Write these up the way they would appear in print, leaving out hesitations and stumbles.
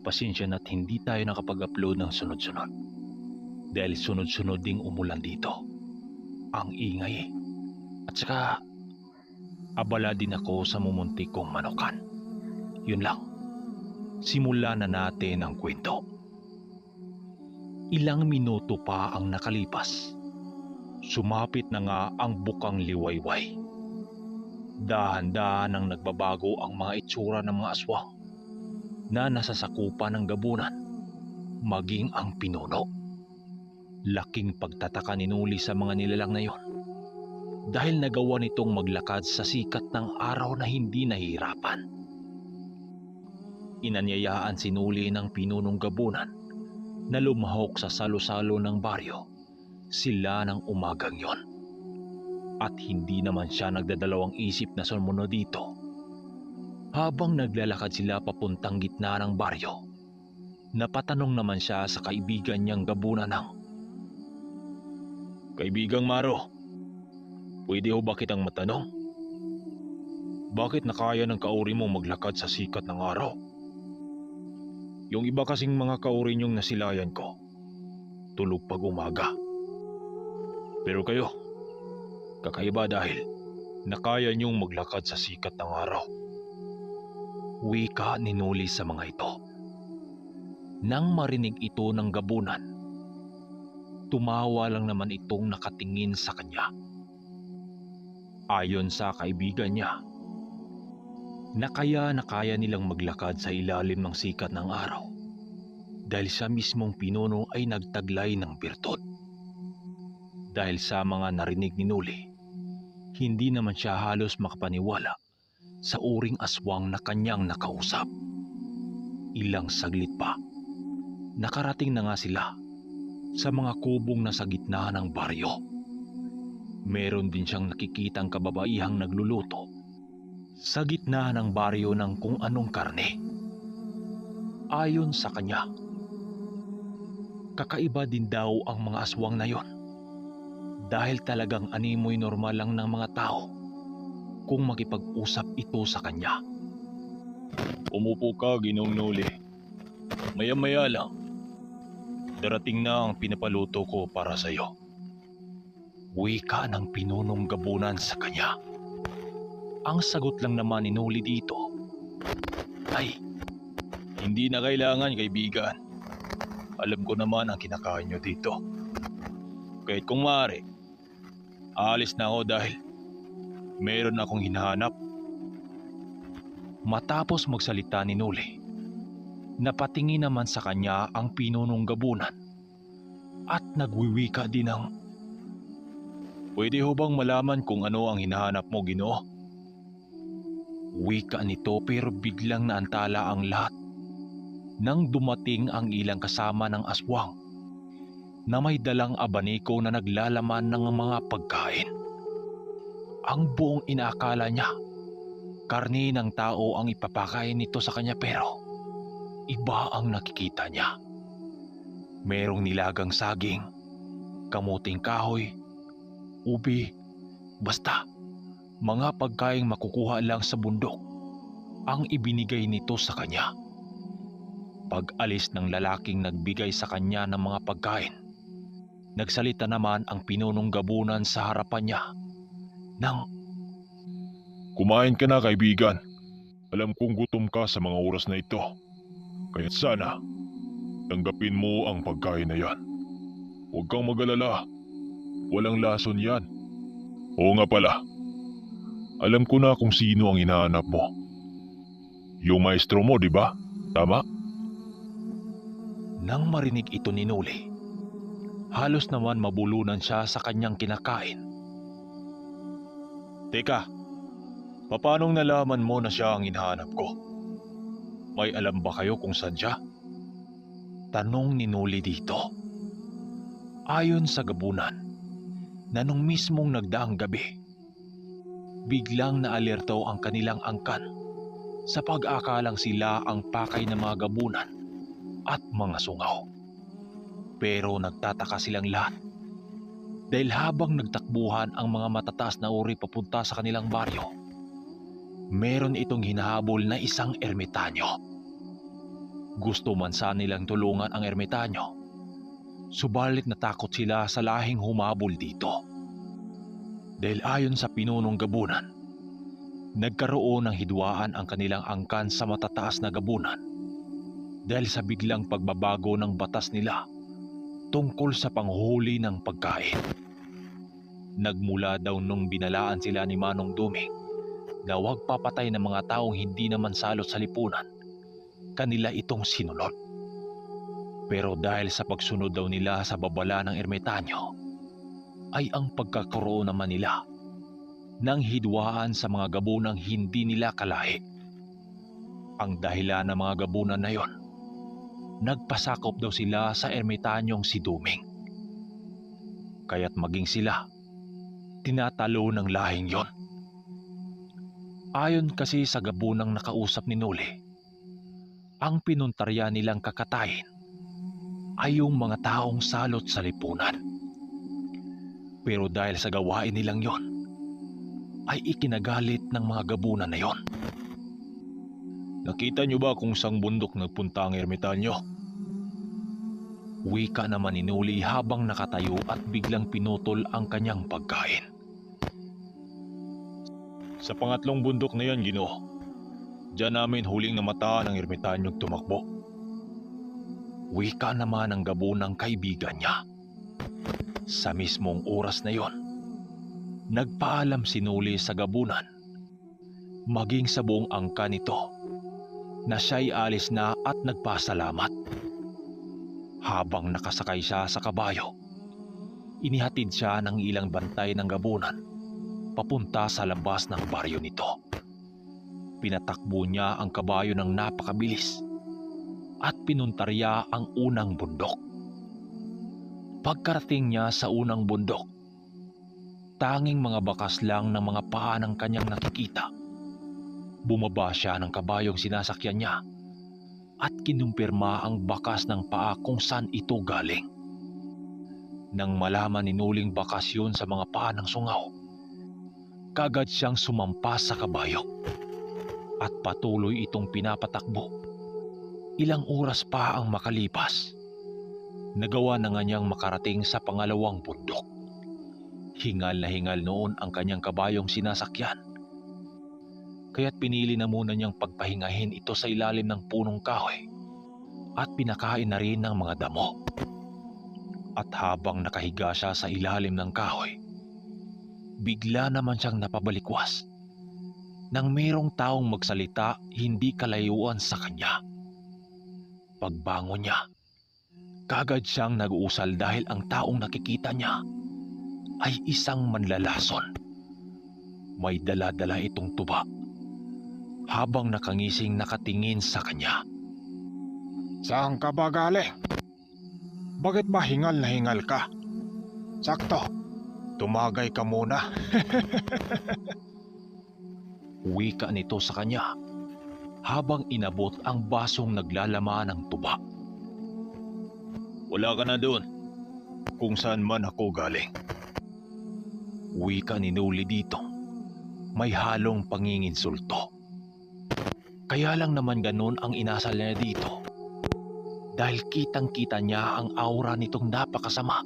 Pasensya na't hindi tayo nakapag-upload ng sunod-sunod. Dahil sunod-sunod ding umulan dito. Ang ingay. At saka, abala din ako sa mumuntik kong manukan. Yun lang. Simulan na natin ang kwento. Ilang minuto pa ang nakalipas. Sumapit na nga ang bukang liwayway. Dahan-dahan ang nagbabago ang mga itsura ng mga aswang na nasasakupan ng gabunan, maging ang pinuno. Laking pagtataka ni Nuli sa mga nilalang na yon dahil nagawa nitong maglakad sa sikat ng araw na hindi nahihirapan. Inanyayaan si Nuli ng pinunong gabunan na lumahok sa salo-salo ng baryo sila ng umagang yon. At hindi naman siya nagdadalawang isip na sumunod dito. Habang naglalakad sila papuntang gitna ng baryo, napatanong naman siya sa kaibigan niyang gabunan ng, "Kaibigang Maro, pwede ho ba kitang matanong? Bakit nakaya ng kauri mo maglakad sa sikat ng araw? Yung iba kasing mga kauri niyong nasilayan ko, tulog pag umaga. Pero kayo, kakaiba dahil nakaya niyong maglakad sa sikat ng araw." Wika ni Nuli sa mga ito. Nang marinig ito ng gabunan, tumawa lang naman itong nakatingin sa kanya. Ayon sa kaibigan niya, nakaya nilang maglakad sa ilalim ng sikat ng araw dahil sa mismong pinuno ay nagtaglay ng birtud. Dahil sa mga narinig ni Nuli, hindi naman siya halos makapaniwala sa uring aswang na kanyang nakausap. Ilang saglit pa, nakarating na nga sila sa mga kubong nasa gitna ng baryo. Meron din siyang nakikitang kababaihang nagluluto sa gitna ng baryo ng kung anong karne. Ayon sa kanya, kakaiba din daw ang mga aswang na yon dahil talagang animoy normal lang ng mga tao kung makipag-usap ito sa kanya. "Umupo ka, Ginoong Nuli. Maya-maya lang, darating na ang pinapaluto ko para sa iyo." Wika ng pinunong gabunan sa kanya. Ang sagot lang naman ni Nuli dito, "Ay, hindi na kailangan, kaibigan. Alam ko naman ang kinakain nyo dito. Kahit kung maaari, aalis na ako dahil meron akong hinahanap." Matapos magsalita ni Nuli, napatingin naman sa kanya ang pinunong gabunan at nagwiwika din ng, "Pwede ho bang malaman kung ano ang hinahanap mo, Ginoo?" Wika nito pero biglang naantala ang lahat nang dumating ang ilang kasama ng aswang na may dalang abaniko na naglalaman ng mga pagkain. Ang buong inaakala niya, karne ng tao ang ipapakain nito sa kanya pero iba ang nakikita niya. Merong nilagang saging, kamuting kahoy, ubi, basta mga pagkaing makukuha lang sa bundok ang ibinigay nito sa kanya. Pag-alis ng lalaking nagbigay sa kanya ng mga pagkain, nagsalita naman ang pinunong gabunan sa harapan niya nang, "Kumain ka na, kaibigan. Alam kong gutom ka sa mga oras na ito. Kaya't sana, tanggapin mo ang pagkain na yan. Huwag kang mag-alala. Walang lason yan. Oo nga pala. Alam ko na kung sino ang hinahanap mo. Yung maestro mo, di ba? Tama?" Nang marinig ito ni Nuli, halos naman mabulunan siya sa kanyang kinakain. "Teka, paanong nalaman mo na siya ang hinahanap ko? May alam ba kayo kung saan siya?" Tanong ni Nuli dito. Ayon sa gabunan, na nung mismong nagdaang gabi, biglang naalerto ang kanilang angkan sa pag-akalang sila ang pakay ng mga gabunan at mga sungaw. Pero nagtataka silang lahat dahil habang nagtakbuhan ang mga matataas na uri papunta sa kanilang baryo, meron itong hinahabol na isang ermitanyo. Gusto man sana nilang tulungan ang ermitanyo, subalit natakot sila sa lahing humabol dito. Dahil ayon sa pinunong gabunan, nagkaroon ng hidwaan ang kanilang angkan sa matataas na gabunan dahil sa biglang pagbabago ng batas nila tungkol sa panghuli ng pagkain. Nagmula daw nung binalaan sila ni Manong Duming na huwag papatay ng mga taong hindi naman salot sa lipunan, kanila itong sinunod. Pero dahil sa pagsunod daw nila sa babala ng ermitanyo, ay ang pagkakaroon naman nila ng hidwaan sa mga gabunang hindi nila kalahi. Ang dahilan ng mga gabunan na yon, nagpasakop daw sila sa ermitanyong si Duming. Kaya't maging sila, tinatalo ng lahing yon. Ayon kasi sa gabunang nakausap ni Noli, ang pinuntarya nilang kakatayin ay yung mga taong salot sa lipunan. Pero dahil sa gawain nilang yon, ay ikinagalit ng mga gabunan na yon. Nakita niyo ba kung saang bundok nagpunta ang ermitanyo? Wika naman ni Noli habang nakatayo at biglang pinutol ang kanyang pagkain. Sa pangatlong bundok na yan, Ginoo. Diyan namin huling namataan ang ermitanyong tumakbo. Wika naman ang gabunang kaibigan niya. Sa mismong oras na yon, nagpaalam si Noli sa gabunan, maging sa buong angkan nito, na siya'y alis na at nagpasalamat. Habang nakasakay siya sa kabayo, inihatid siya ng ilang bantay ng gabunan papunta sa labas ng baryo nito. Pinatakbo niya ang kabayo ng napakabilis at pinuntarya ang unang bundok. Pagkarating niya sa unang bundok, tanging mga bakas lang ng mga paa ng kanyang nakikita. Bumaba siya ng kabayong sinasakyan niya at kinumpirma ang bakas ng paa kung saan ito galing. Nang malaman ni Nuling bakas yun sa mga paa ng sungaw, kagad siyang sumampas sa kabayo at patuloy itong pinapatakbo. Ilang oras pa ang makalipas, nagawa na nga niyang makarating sa pangalawang bundok. Hingal na hingal noon ang kanyang kabayong sinasakyan, kaya't pinili na muna niyang pagpahingahin ito sa ilalim ng punong kahoy at pinakain na rin ng mga damo. At habang nakahiga siya sa ilalim ng kahoy, bigla naman siyang napabalikwas nang mayroong taong magsalita hindi kalayuan sa kanya. Pagbangon niya, kagad siyang nag-uusal dahil ang taong nakikita niya ay isang manlalason. May dala-dala itong tuba habang nakangising nakatingin sa kanya. Saan ka ba galing? Bakit ba hingal na hingal ka? Sakto, tumagay ka muna. Wika nito sa kanya habang inabot ang basong naglalaman ng tuba. Wala ka na doon, kung saan man ako galing. Wika ni Noli dito, may halong panginginsulto. Kaya lang naman ganun ang inasal niya dito, dahil kitang-kita niya ang aura nitong napakasama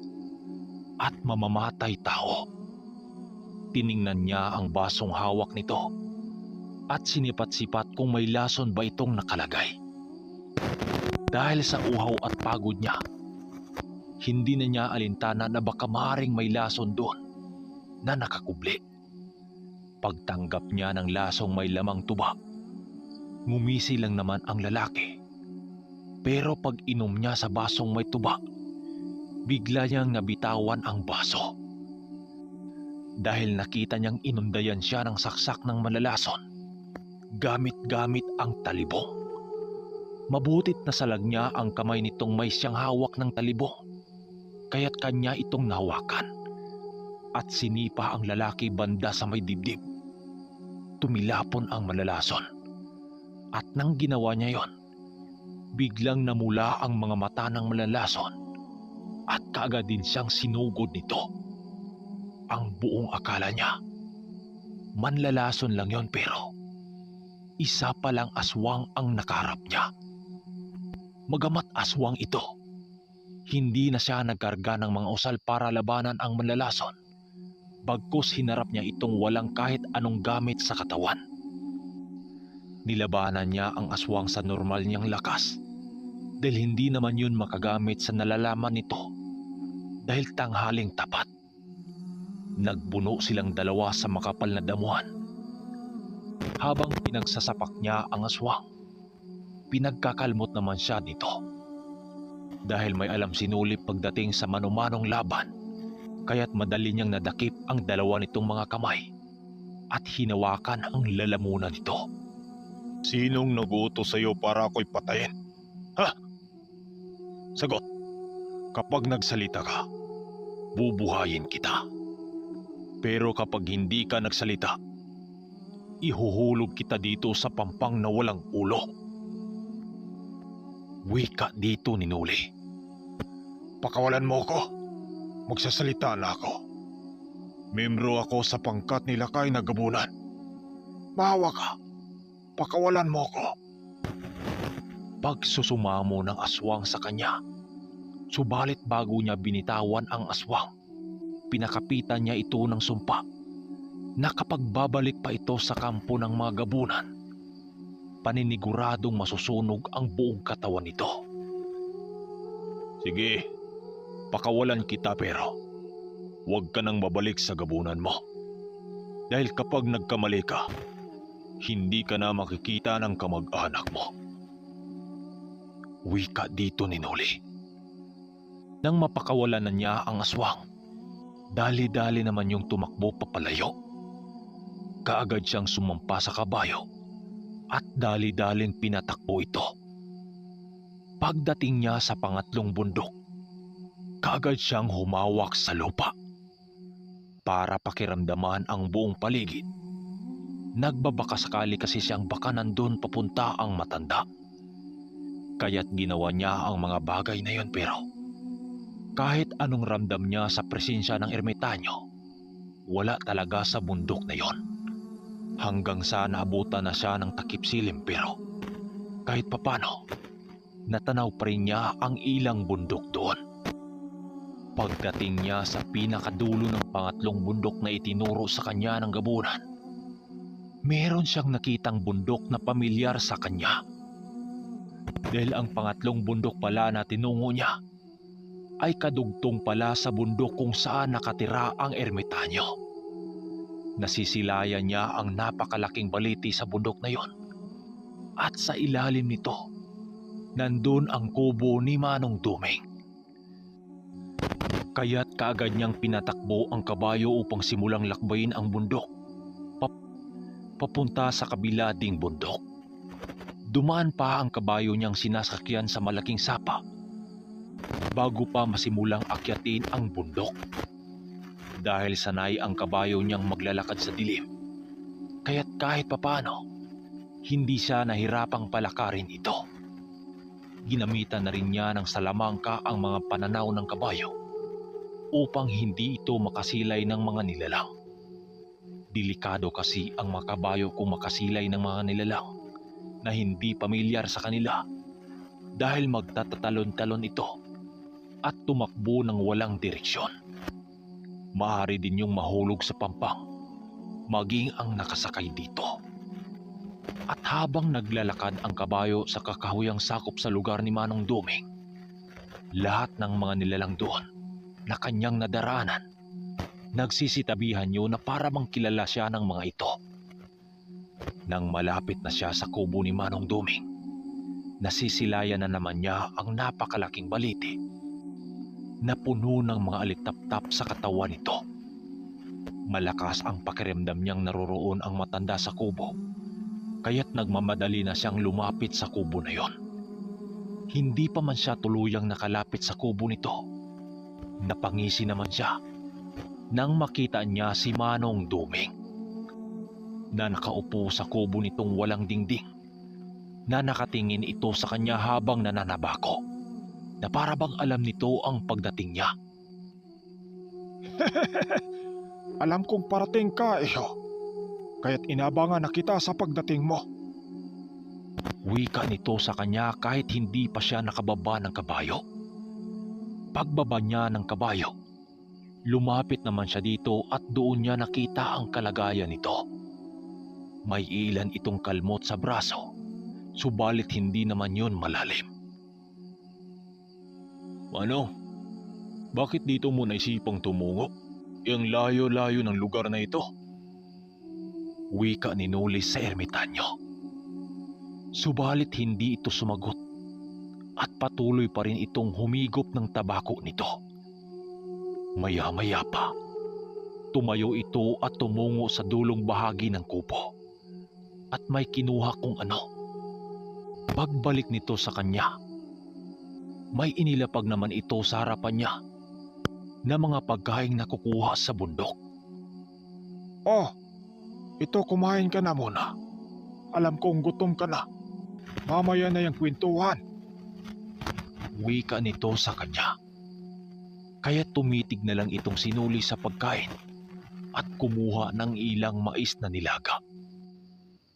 at mamamatay tao. Tiningnan niya ang basong hawak nito at sinipat-sipat kung may lason ba itong nakalagay. Dahil sa uhaw at pagod niya, hindi na niya alintana na baka maaaring may lason doon na nakakubli. Pagtanggap niya ng lasong may lamang tuba, ngumisi lang naman ang lalaki. Pero pag inom niya sa basong may tuba, bigla niyang nabitawan ang baso. Dahil nakita niyang inundayan siya ng saksak ng malalason, gamit-gamit ang talibong. Mabutit na salag niya ang kamay nitong may siyang hawak ng talibong, kaya't kanya itong nahawakan at sinipa ang lalaki banda sa may dibdib. Tumilapon ang malalason at nang ginawa niya yon, biglang namula ang mga mata ng malalason at kaagad din siyang sinugod nito. Ang buong akala niya, manlalason lang yon pero isa palang aswang ang nakaharap niya. Magamat aswang ito, hindi na siya nagkarga ng mga usal para labanan ang manlalason. Bagkus hinarap niya itong walang kahit anong gamit sa katawan. Nilabanan niya ang aswang sa normal niyang lakas dahil hindi naman yun makagamit sa nalalaman nito dahil tanghaling tapat. Nagbuno silang dalawa sa makapal na damuhan. Habang pinagsasapak niya ang aswang, pinagkakalmot naman siya nito. Dahil may alam sinulip pagdating sa manumanong laban, kaya't madali niyang nadakip ang dalawa nitong mga kamay at hinawakan ang lalamunan nito. Sinong nag-utos sa'yo para ako'y patayin? Ha? Sagot. Kapag nagsalita ka, bubuhayin kita. Pero kapag hindi ka nagsalita, ihuhulog kita dito sa pampang na walang ulo. Wika dito ni Noli. Pakawalan mo ko. Magsasalita na ako. Membro ako sa pangkat ni Lakay na Gabunan. Mahawa ka. Pakawalan mo ko. Pagsusumamo ng aswang sa kanya, subalit bago niya binitawan ang aswang, pinakapitan niya ito ng sumpa na kapag babalik pa ito sa kampo ng mga Gabunan, paniniguradong masusunog ang buong katawan nito. Sige, pakawalan kita pero huwag ka nang babalik sa Gabunan mo. Dahil kapag nagkamali ka, hindi ka na makikita ng kamag-anak mo. Wika dito ni Noli. Nang mapakawalan na niya ang aswang, dali-dali naman yung tumakbo papalayo. Kaagad siyang sumampa sa kabayo at dali-daling pinatakbo ito. Pagdating niya sa pangatlong bundok, kaagad siyang humawak sa lupa para pakiramdaman ang buong paligid. Nagbabaka sakali kasi siyang baka nandun papunta ang matanda. Kaya't ginawa niya ang mga bagay na yun pero kahit anong ramdam niya sa presensya ng ermitanyo, wala talaga sa bundok na yon. Hanggang sa naabutan na siya ng takip silim pero kahit papano, natanaw pa rin niya ang ilang bundok doon. Pagdating niya sa pinakadulo ng pangatlong bundok na itinuro sa kanya ng Gabunan, meron siyang nakitang bundok na pamilyar sa kanya. Dahil ang pangatlong bundok pala na tinungo niya ay kadugtong pala sa bundok kung saan nakatira ang ermitanyo. Nasisilayan niya ang napakalaking baliti sa bundok na yon. At sa ilalim nito, nandun ang kubo ni Manong Duming. Kaya't kaagad niyang pinatakbo ang kabayo upang simulang lakbayin ang bundok papunta sa kabila ding bundok. Dumaan pa ang kabayo niyang sinasakyan sa malaking sapa bago pa masimulang akyatin ang bundok. Dahil sanay ang kabayo niyang maglalakad sa dilim, kaya't kahit papano, hindi siya nahirapang palakarin ito. Ginamitan na rin niya ng salamangka ang mga pananaw ng kabayo upang hindi ito makasilay ng mga nilalang. Delikado kasi ang mga kabayo kung makasilay ng mga nilalang na hindi pamilyar sa kanila dahil magtatatalon-talon ito at tumakbo ng walang direksyon. Maaari din yung mahulog sa pampang, maging ang nakasakay dito. At habang naglalakad ang kabayo sa kakahuyang sakop sa lugar ni Manong Duming, lahat ng mga nilalang doon na kanyang nadaraanan, nagsisitabihan yun na para bang kilala siya ng mga ito. Nang malapit na siya sa kubo ni Manong Duming, nasisilayan na naman niya ang napakalaking baliti na puno ng mga alitap-tap sa katawan nito. Malakas ang pakiramdam niyang naroroon ang matanda sa kubo, kaya't nagmamadali na siyang lumapit sa kubo na yon. Hindi pa man siya tuluyang nakalapit sa kubo nito, napangisi naman siya nang makita niya si Manong Duming na nakaupo sa kubo nitong walang dingding, na nakatingin ito sa kanya habang nananabako, na para bang alam nito ang pagdating niya. Alam kong parating ka, iho. Kaya't inabangan na kita sa pagdating mo. Wika nito sa kanya kahit hindi pa siya nakababa ng kabayo. Pagbaba niya ng kabayo, lumapit naman siya dito at doon niya nakita ang kalagayan nito. May ilan itong kalmot sa braso, subalit hindi naman yun malalim. Manong, bakit dito mo naisipang tumungo? Ang layo-layo ng lugar na ito. Wika ni Nulis sa ermitanyo. Subalit hindi ito sumagot at patuloy pa rin itong humigop ng tabako nito. Maya-maya pa, tumayo ito at tumungo sa dulong bahagi ng kubo at may kinuha kung ano. Pagbalik nito sa kanya, may inilapag naman ito sa harapan niya na mga pagkaing nakukuha sa bundok. Oh, ito kumain ka na muna. Alam kong gutom ka na. Mamaya na yung kwentuhan. Wika nito sa kanya. Kaya tumitig na lang itong sinuli sa pagkain at kumuha ng ilang mais na nilaga.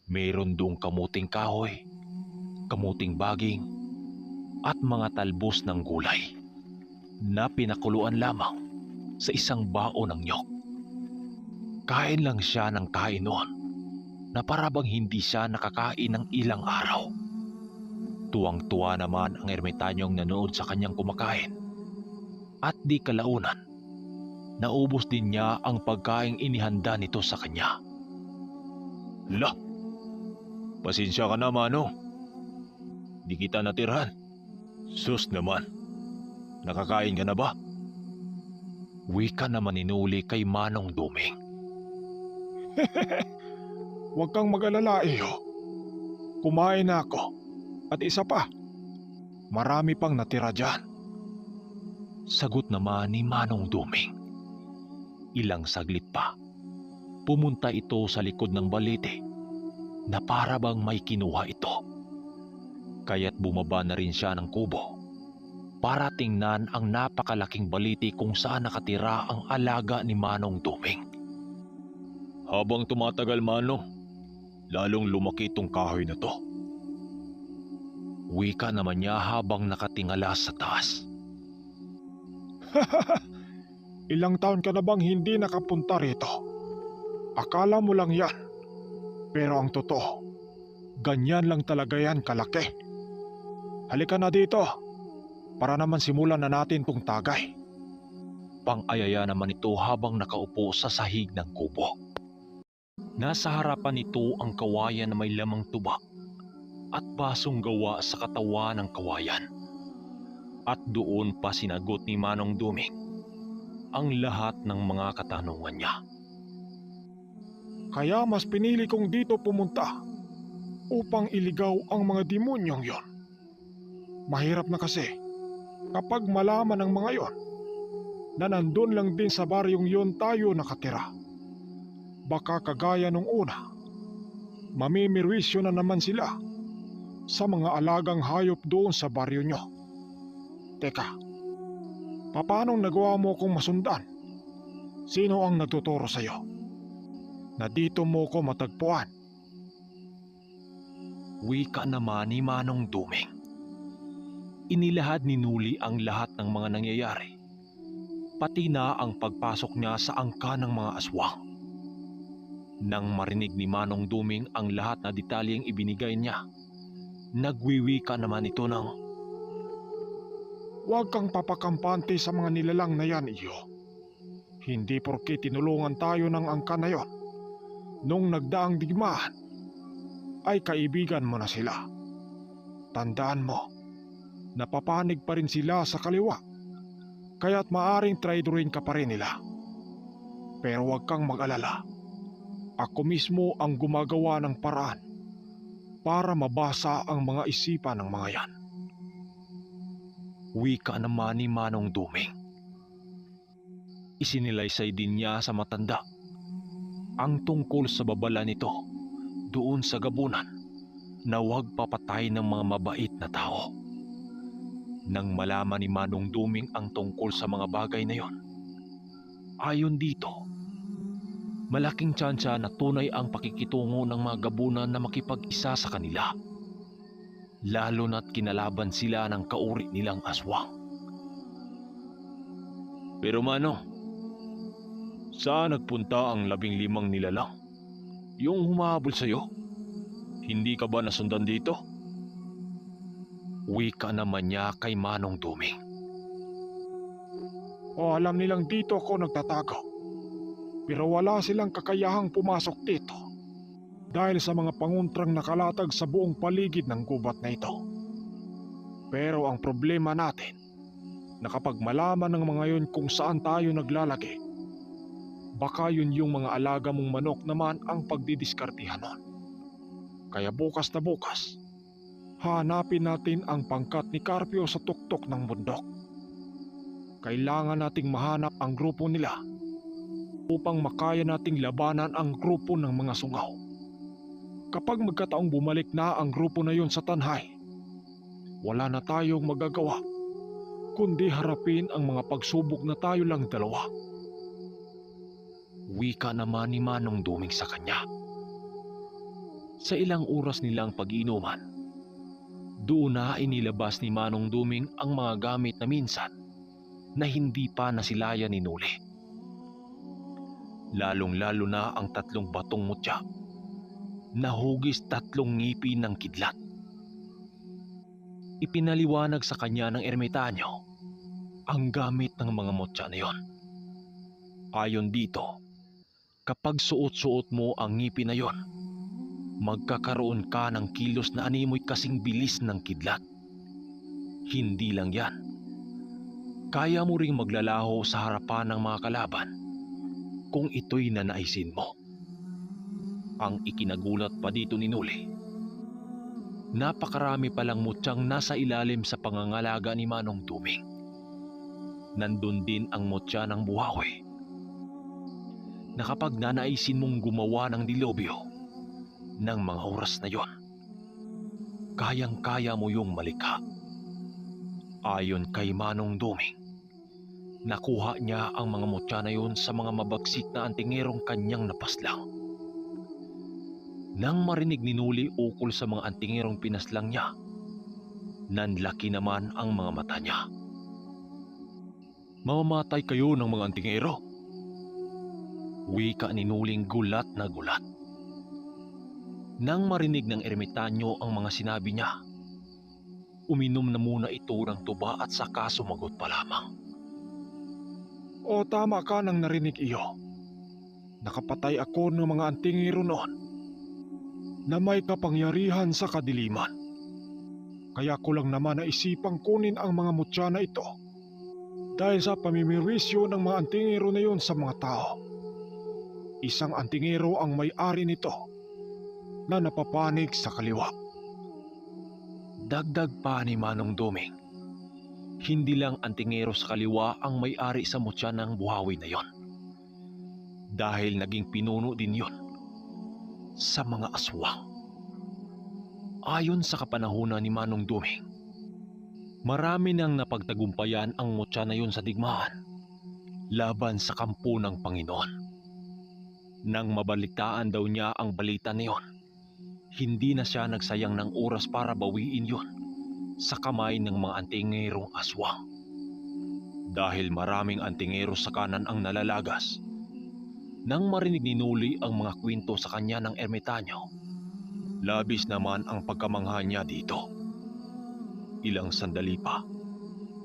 Meron doong kamuting kahoy, kamuting baging, at mga talbos ng gulay na pinakuluan lamang sa isang bao ng niyog. Kain lang siya ng kain noon na parabang hindi siya nakakain ng ilang araw. Tuwang-tuwa naman ang ermitanyong nanood sa kanyang kumakain. At di kalaunan, naubos din niya ang pagkaing inihanda nito sa kanya. Lah, pasensya ka na, Manong. Di kita natirhan. Sus naman, nakakain ka na ba? Wika naman ni Nuli kay Manong Duming. Huwag kang mag-alala, iyo. Kumain na ako. At isa pa, marami pang natira dyan. Sagot naman ni Manong Duming. Ilang saglit pa, pumunta ito sa likod ng balete na para bang may kinuha ito. Kaya't bumaba na rin siya ng kubo para tingnan ang napakalaking balete kung saan nakatira ang alaga ni Manong Duming. Habang tumatagal, Manong, lalong lumaki itong kahoy na to. Wika naman niya habang nakatingala sa taas. Ilang taon ka na bang hindi nakapunta rito? Akala mo lang yan. Pero ang totoo, ganyan lang talaga yan kalaki. Halika na dito, para naman simulan na natin tong tagay. Pang-ayaya naman ito habang nakaupo sa sahig ng kubo. Nasa harapan nito ang kawayan na may lamang tuba at basong gawa sa katawan ng kawayan. At doon pa sinagot ni Manong Duming ang lahat ng mga katanungan niya. Kaya mas pinili kong dito pumunta upang iligaw ang mga demonyong yon. Mahirap na kasi kapag malaman ng mga yon na nandun lang din sa baryong yon tayo nakatira. Baka kagaya nung una, mamimirwisyo na naman sila sa mga alagang hayop doon sa baryo nyo. Teka, paanong nagawa mo kong masundan? Sino ang nagtuturo sa'yo na dito mo ko matagpuan? Wika naman ni Manong Duming. Inilahad ni Nuli ang lahat ng mga nangyayari, pati na ang pagpasok niya sa angka ng mga aswang. Nang marinig ni Manong Duming ang lahat na detalyeng ibinigay niya, nagwiwika naman ito ng, Huwag kang papakampante sa mga nilalang na yan, iyo. Hindi porke tinulungan tayo ng angka na yon nung nagdaang digmaan, ay kaibigan mo na sila. Tandaan mo, napapanig pa rin sila sa kaliwa, kaya't maaring traidorin ka pa rin nila. Pero huwag kang mag-alala. Ako mismo ang gumagawa ng paraan para mabasa ang mga isipan ng mga yan. Wika naman ni Manong Duming. Isinilaysay din niya sa matanda ang tungkol sa babala nito doon sa gabunan na huwag papatay ng mga mabait na tao. Nang malaman ni Manong Duming ang tungkol sa mga bagay na yon, ayon dito, malaking tsansa na tunay ang pakikitungo ng mga gabunan na makipag-isa sa kanila. lalo na't kinalaban sila ng kauri nilang aswang. Pero Manong, saan nagpunta ang 15 nilalang? Yung humahabol sa'yo? Hindi ka ba nasundan dito? Wika naman niya kay Manong Duming. O alam nilang dito ako nagtatago. Pero wala silang kakayahang pumasok dito dahil sa mga panguntrang nakalatag sa buong paligid ng gubat na ito. Pero ang problema natin na kapag malaman ng mga yun kung saan tayo naglalagi, baka yun yung mga alaga mong manok naman ang pagdidiskartihan nun. Kaya bukas na bukas, hanapin natin ang pangkat ni Carpio sa tuktok ng bundok. Kailangan nating mahanap ang grupo nila upang makaya nating labanan ang grupo ng mga sungaw. Kapag magkataong bumalik na ang grupo na yun sa tanhay, wala na tayong magagawa kundi harapin ang mga pagsubok na tayo lang dalawa. Wika naman ni Manong Duming sa kanya. Sa ilang oras nilang pag-iinuman, doon na inilabas ni Manong Duming ang mga gamit na minsan na hindi pa nasilayan ni Nuli. Lalong-lalo na ang 3 batong mutya na hugis 3 ngipin ng kidlat. Ipinaliwanag sa kanya ng ermitanyo ang gamit ng mga mutya na yon. Ayon dito, kapag suot-suot mo ang ngipin na yon, magkakaroon ka ng kilos na animoy kasing bilis ng kidlat. Hindi lang yan, kaya mo ring maglalaho sa harapan ng mga kalaban kung ito'y nanaisin mo. Ang ikinagulat pa dito ni Nuli, napakarami palang mutyang nasa ilalim sa pangangalaga ni Manong Duming. Nandun din ang mutya ng buhawi na kapag nanaisin mong gumawa ng dilobyo ng mga oras na yon, kayang-kaya mo yung malikha. Ayon kay Manong Duming, nakuha niya ang mga mutya na yun sa mga mabagsik na antingerong kanyang napaslang. Nang marinig ni Nuli ukol sa mga antingerong pinaslang niya, nanlaki naman ang mga mata niya. Mamamatay kayo ng mga antingero? Wika ni Nuling gulat na gulat. Nang marinig ng ermitanyo ang mga sinabi niya, uminom na muna ito ng tuba at saka sumagot pa lamang. O tama ka nang narinig iyo. Nakapatay ako ng mga antingero noon na may kapangyarihan sa kadiliman. Kaya ko lang naman naisipang kunin ang mga mutya na ito dahil sa pamimirisyo ng mga antingero na yun sa mga tao. Isang antingero ang may-ari nito na napapanig sa kaliwa. Dagdag pa ni Manong Duming, hindi lang antingero sa kaliwa ang may-ari sa mutya ng buhawi na yon, dahil naging pinuno din yon sa mga aswang. Ayon sa kapanahunan ni Manong Duming, marami nang napagtagumpayan ang mutya na yon sa digmaan laban sa kampo ng Panginoon. Nang mabalitaan daw niya ang balita na yon, hindi na siya nagsayang ng oras para bawiin yon sa kamay ng mga antingerong aswang. Dahil maraming antingero sa kanan ang nalalagas, nang marinig ni Nuli ang mga kwento sa kanya ng ermitanyo, labis naman ang pagkamangha niya dito. Ilang sandali pa,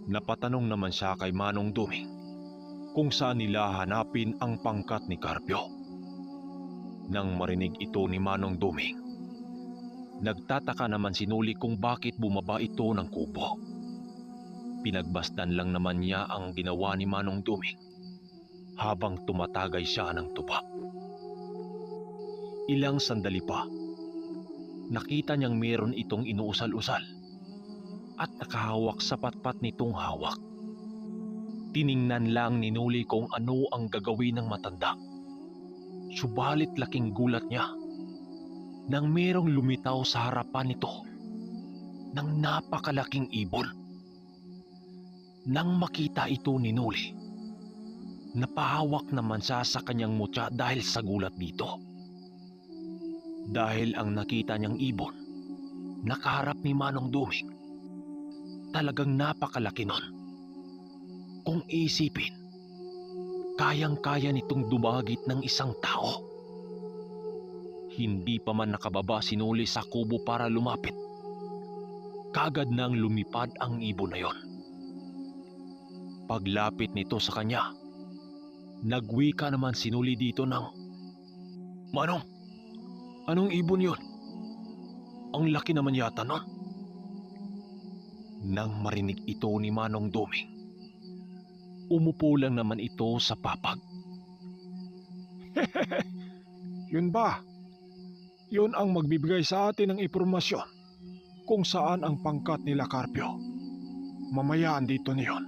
napatanong naman siya kay Manong Duming kung saan nila hanapin ang pangkat ni Carpio. Nang marinig ito ni Manong Duming, nagtataka naman si Nuli kung bakit bumaba ito ng kubo. Pinagbasdan lang naman niya ang ginawa ni Manong Duming habang tumatagay siya ng tuba. Ilang sandali pa, nakita niyang meron itong inuusal-usal at nakahawak sa patpat nitong hawak. Tiningnan lang ni Nuli kung ano ang gagawin ng matanda. Subalit laking gulat niya nang merong lumitaw sa harapan nito ng napakalaking ibon. Nang makita ito ni Nuli, napahawak naman siya sa kanyang mutya dahil sa gulat dito. Dahil ang nakita niyang ibon nakaharap ni Manong Duming, talagang napakalaki nun. Kung isipin, kayang-kaya nitong dumagit ng isang tao. Hindi pa man nakababa si Noli sa kubo para lumapit, kaagad nang lumipad ang ibon na yon. Paglapit nito sa kanya, nagwika naman si Noli dito ng, "Manong, anong ibon yun? Ang laki naman yata nun." Nang marinig ito ni Manong Duming, umupo lang naman ito sa papag. Yun ba? Yun ang magbibigay sa atin ng impormasyon kung saan ang pangkat nila Carpio. Mamaya andito na yun.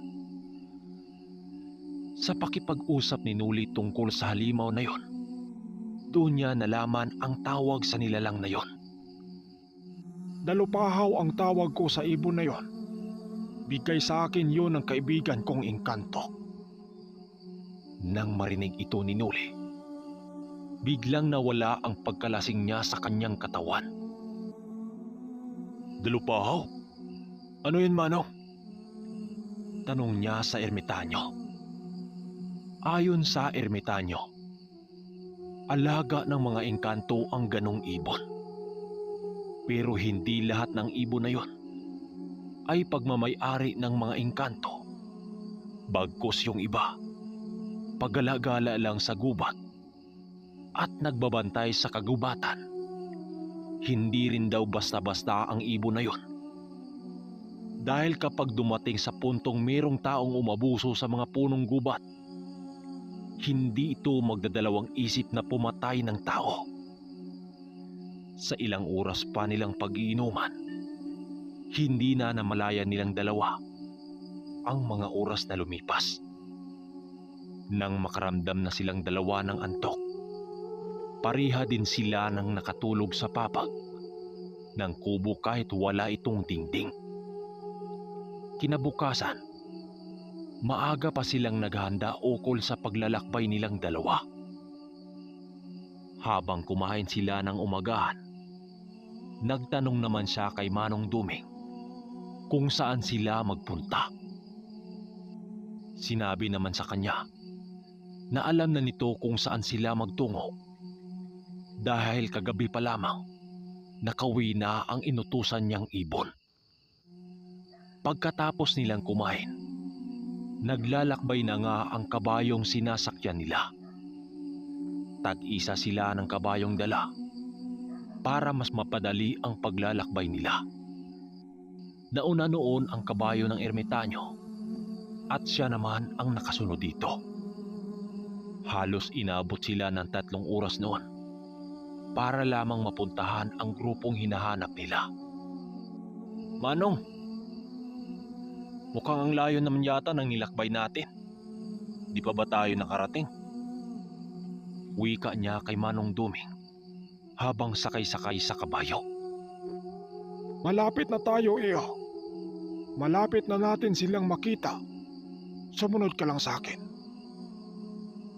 Sa pakipag-usap ni Noli tungkol sa halimaw na yon, doon niya nalaman ang tawag sa nilalang na yon. Dalupahaw ang tawag ko sa ibon na yon. Bigay sa akin yun ng kaibigan kong Engkanto. Nang marinig ito ni Noli, biglang nawala ang pagkalasing niya sa kanyang katawan. "Dalupahaw? Ano yun, Manong?" tanong niya sa ermitanyo. Ayon sa ermitanyo, alaga ng mga engkanto ang ganong ibon. Pero hindi lahat ng ibon na yon ay pagmamay-ari ng mga engkanto. Bagkus yung iba, paggalagala lang sa gubat at nagbabantay sa kagubatan. Hindi rin daw basta-basta ang ibon na yon. Dahil kapag dumating sa puntong mayroong taong umabuso sa mga punong gubat, hindi ito magdadalawang isip na pumatay ng tao. Sa ilang oras pa nilang pag-iinuman, hindi na namalayan nilang dalawa ang mga oras na lumipas. Nang makaramdam na silang dalawa ng antok, pariha din sila ng nakatulog sa papag ng kubo kahit wala itong dingding. Kinabukasan, maaga pa silang naghahanda ukol sa paglalakbay nilang dalawa. Habang kumain sila ng umagahan, nagtanong naman siya kay Manong Duming kung saan sila magpunta. Sinabi naman sa kanya na alam na nito kung saan sila magtungo dahil kagabi pa lamang nakauwi na ang inutusan niyang ibon. Pagkatapos nilang kumain, naglalakbay na nga ang kabayong sinasakyan nila. Tag-isa sila ng kabayong dala para mas mapadali ang paglalakbay nila. Nauna noon ang kabayo ng ermitanyo at siya naman ang nakasunod dito. Halos inabot sila ng 3 oras noon para lamang mapuntahan ang grupong hinahanap nila. "Manong, mukhang ang layo naman yata ng nilakbay natin. Di pa ba tayo nakarating?" Wika niya kay Manong Duming habang sakay-sakay sa kabayo. Malapit na tayo, iyo. Malapit na natin silang makita. Sumunod ka lang sa akin.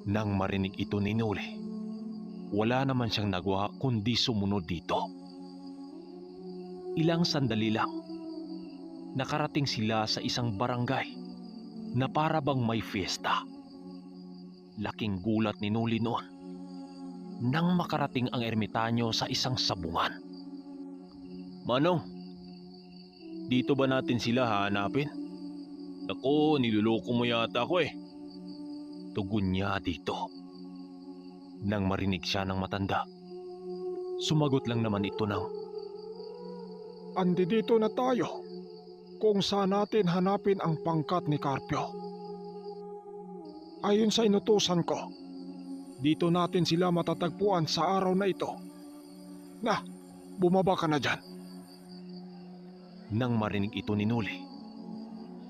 Nang marinig ito ni Noli, wala naman siyang nagawa kundi sumunod dito. Ilang sandali lang, nakarating sila sa isang barangay na para bang may fiesta. Laking gulat ni Noli noon nang makarating ang ermitanyo sa isang sabungan. "Manong, dito ba natin sila hahanapin? Naku, niluloko mo yata ako eh." Tugon niya dito. Nang marinig siya ng matanda, sumagot lang naman ito ng, Andi dito na tayo kung saan natin hanapin ang pangkat ni Carpio. Ayon sa inutusan ko, dito natin sila matatagpuan sa araw na ito. Na, bumaba ka na dyan. Nang marinig ito ni Noli,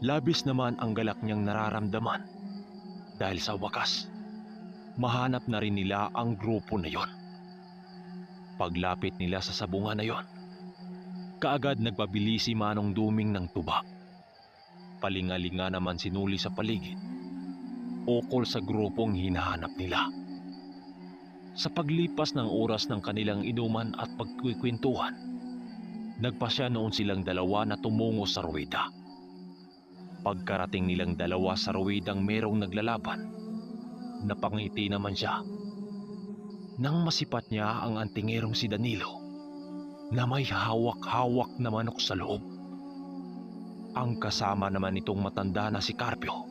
labis naman ang galak niyang nararamdaman dahil sa wakas, mahanap na rin nila ang grupo na yon. Paglapit nila sa sabungan na yon, kaagad nagpabili si Manong Duming ng tuba. Palingalinga naman si Noli sa paligid ukol sa grupong hinahanap nila. Sa paglipas ng oras ng kanilang inuman at pagkikwentuhan, Nagpasya noon silang dalawa na tumungo sa ruwida. Pagkarating nilang dalawa sa ruwidang merong naglalaban, napangiti naman siya. Nang masipat niya ang antingerong si Danilo na may hawak-hawak na manok sa loob. Ang kasama naman nitong matanda na si Carpio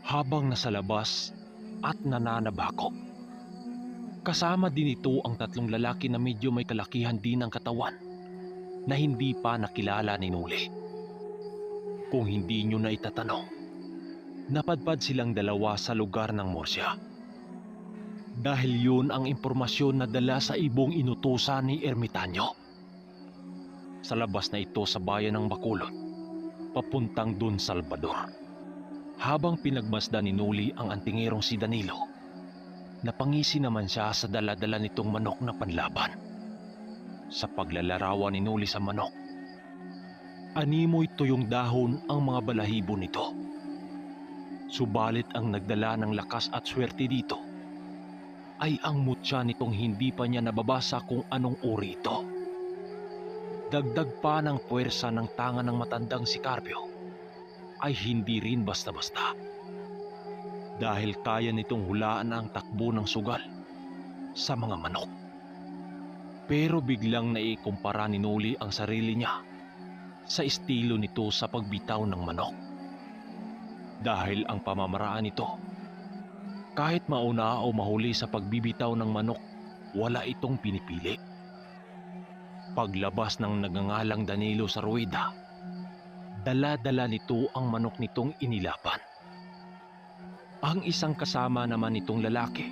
habang nasa labas at nananabako. Kasama din ito ang tatlong lalaki na medyo may kalakihan din ang katawan na hindi pa nakilala ni Noli. Kung hindi nyo na itatanong, napadpad silang dalawa sa lugar ng Murcia. Dahil yun ang impormasyon na dala sa ibong inutusan ni Ermitanyo. Sa labas na ito sa bayan ng Bacolod, papuntang Don Salvador. Habang pinagmasdan ni Noli ang antingerong si Danilo, napangisi naman siya sa dala-dala nitong manok na panlaban. Sa paglalarawan ni Noli sa manok, animoy tuyong dahon ang mga balahibo nito. Subalit ang nagdala ng lakas at swerte dito ay ang mutya nitong hindi pa niya nababasa kung anong uri ito. Dagdag pa ng puwersa ng tanga ng matandang si Carpio ay hindi rin basta-basta. Dahil kaya nitong hulaan ang takbo ng sugal sa mga manok. Pero biglang naikumpara ni Noli ang sarili niya sa estilo nito sa pagbitaw ng manok. Dahil ang pamamaraan nito, kahit mauna o mahuli sa pagbibitaw ng manok, wala itong pinipili. Paglabas ng nagangalang Danilo sa ruwida, dala-dala nito ang manok nitong inilaban. Ang isang kasama naman nitong lalaki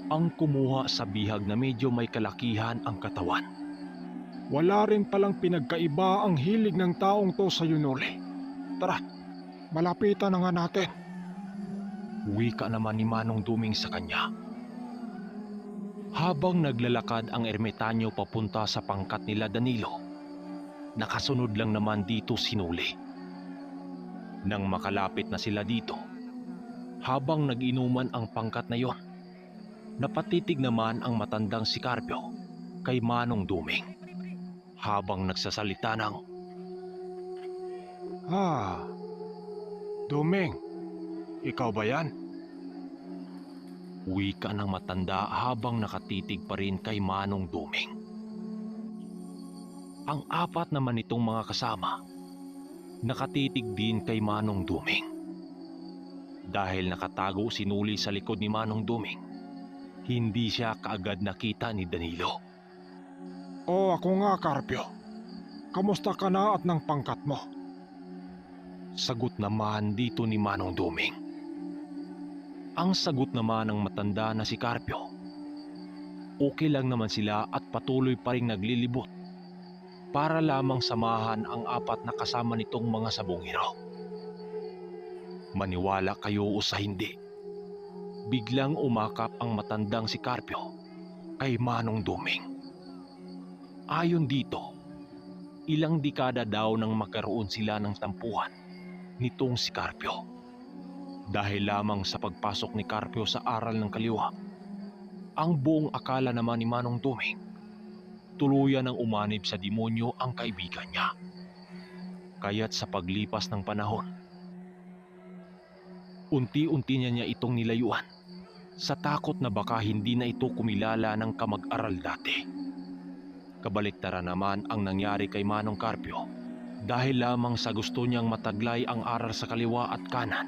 ang kumuha sa bihag na medyo may kalakihan ang katawan. Wala rin palang pinagkaiba ang hilig ng taong to sa Noli. Tara, malapitan na nga natin. Wika naman ni Manong Duming sa kanya. Habang naglalakad ang ermitanyo papunta sa pangkat nila Danilo, nakasunod lang naman dito si Noli. Nang makalapit na sila dito, habang nag-inuman ang pangkat na yon, napatitig naman ang matandang si Carpio kay Manong Duming habang nagsasalita ng, Duming, ikaw ba yan? wika ng matanda habang nakatitig pa rin kay Manong Duming. Ang apat naman itong mga kasama, nakatitig din kay Manong Duming. Dahil nakatago si Noli sa likod ni Manong Duming, hindi siya kaagad nakita ni Danilo. Ako nga, Carpio. Kamusta ka na at ng pangkat mo? Sagot naman dito ni Manong Duming. Ang sagot naman ng matanda na si Carpio, okay lang naman sila at patuloy pa rin naglilibot para lamang samahan ang apat na kasama nitong mga sabongero. Maniwala kayo o sa hindi, biglang umakap ang matandang si Carpio kay Manong Duming. Ayon dito, ilang dekada daw nang magkaroon sila ng tampuhan nitong si Carpio. Dahil lamang sa pagpasok ni Carpio sa aral ng kaliwa, ang buong akala naman ni Manong Duming, tuluyan ng umanib sa demonyo ang kaibigan niya. Kaya't sa paglipas ng panahon, unti-unti niya itong nilayuan sa takot na baka hindi na ito kumilala ng kamag-aral dati. Kabaliktaran naman ang nangyari kay Manong Carpio dahil lamang sa gusto niyang mataglay ang aral sa kaliwa at kanan,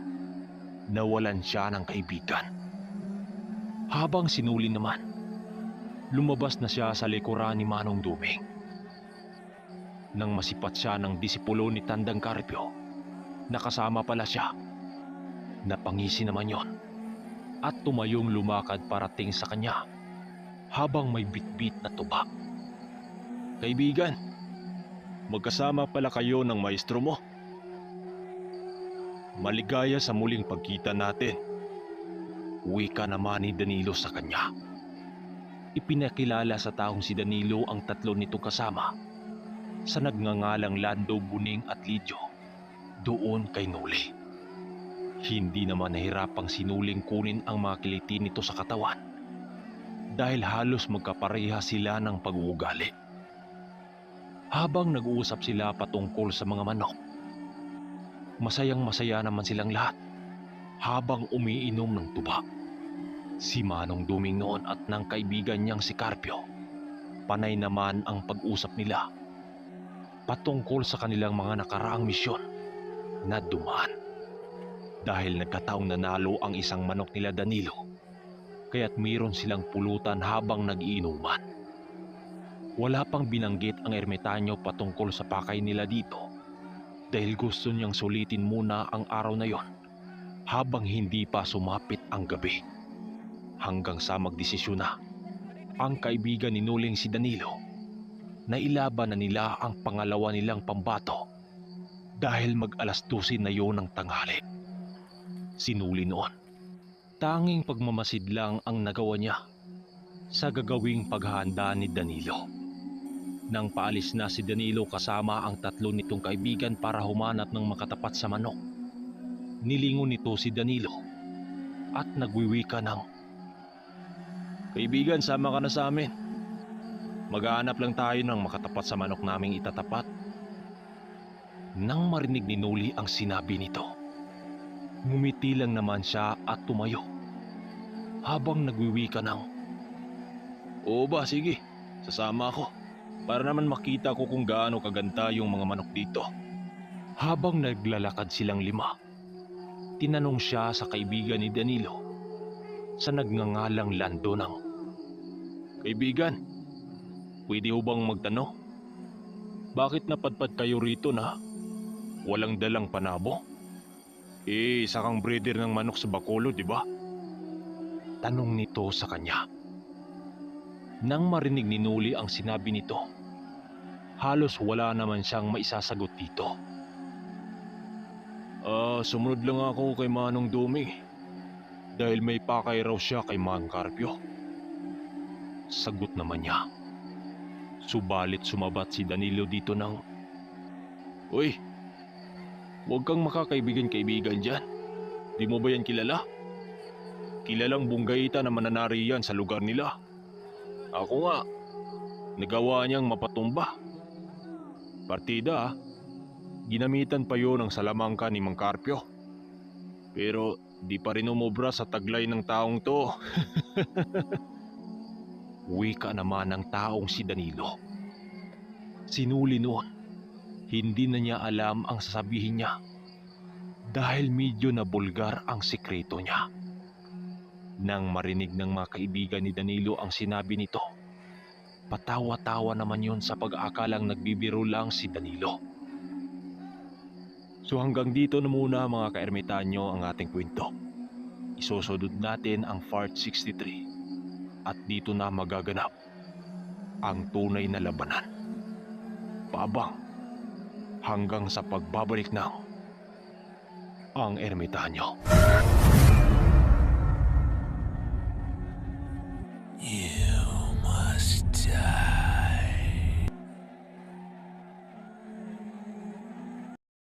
nawalan siya ng kaibigan. Habang si Noli naman, lumabas na siya sa likuran ni Manong Duming. Nang masipat siya ng disipulo ni Tandang Carpio, nakasama pala siya. Napangisi naman yon at tumayong lumakad parating sa kanya habang may bitbit na tuba. Kaibigan, magkasama pala kayo ng maestro mo. Maligaya sa muling pagkita natin. Wika naman ni Danilo sa kanya. Ipinakilala sa taong si Danilo ang tatlo nitong kasama sa nagngangalang Lando, Buning at Lidio doon kay Noli. Hindi naman nahirapang sinuling kunin ang mga kiliti nito sa katawan dahil halos magkapareha sila ng pag-uugali. Habang nag-uusap sila patungkol sa mga manok, masayang masaya naman silang lahat habang umiinom ng tuba. Si Manong Duming noon at ng kaibigan niyang si Carpio, panay naman ang pag-usap nila patungkol sa kanilang mga nakaraang misyon na dumaan. Dahil nagkataong nanalo ang isang manok nila Danilo, kaya't mayroon silang pulutan habang nag-iinuman. Wala pang binanggit ang ermitanyo patungkol sa pakay nila dito dahil gusto niyang sulitin muna ang araw na yon habang hindi pa sumapit ang gabi. Hanggang sa magdesisyon na ang kaibigan ni Nuling si Danilo na ilaban na nila ang pangalawa nilang pambato dahil mag-alas 12 na yon ng tanghali. Sinuli noon, tanging pagmamasid lang ang nagawa niya sa gagawing paghahanda ni Danilo. Nang paalis na si Danilo kasama ang tatlo nitong kaibigan para humanap ng makatapat sa manok, nilingon nito si Danilo at nagwiwika ng, "Kaibigan, sama ka na sa amin. Maghahanap lang tayo ng makatapat sa manok naming itatapat." Nang marinig ni Nuli ang sinabi nito, ngumiti lang naman siya at tumayo habang nagwiwika ng, "Oo ba, sige, sasama ako para naman makita ko kung gaano kaganda yung mga manok dito." Habang naglalakad silang lima, tinanong siya sa kaibigan ni Danilo sa nagngangalang Lando ng, "Kaibigan, pwede ho bang magtanong? Bakit napadpad kayo rito na walang dalang panabo? Isa kang breeder ng manok sa Bacolod, di ba?" Tanong nito sa kanya. Nang marinig ni Nuli ang sinabi nito, halos wala naman siyang maisasagot dito. Sumunod lang ako kay Manong Duming dahil may pakay raw siya kay Mang Carpio." Sagot naman niya. Subalit sumabat si Danilo dito ng, "Uy, huwag kang makakaibigan-kaibigan dyan. Di mo ba yan kilala? Kilalang bunggaita na mananari yan sa lugar nila. Ako nga, nagawa niyang mapatumba. Partida, ginamitan pa yun ng salamangka ni Mang Carpio. Pero di pa rin umubra sa taglay ng taong to." Wika naman ng taong si Danilo. Sinuli noon, hindi na niya alam ang sasabihin niya dahil medyo na bulgar ang sikreto niya. Nang marinig ng mga kaibigan ni Danilo ang sinabi nito, patawa-tawa naman yun sa pag-aakalang nagbibiro lang si Danilo. So hanggang dito na muna mga kaermitanyo ang ating kwento. Isusunod natin ang part 63 at dito na magaganap ang tunay na labanan. Paabang hanggang sa pagbabalik ng Ang Ermitanyo.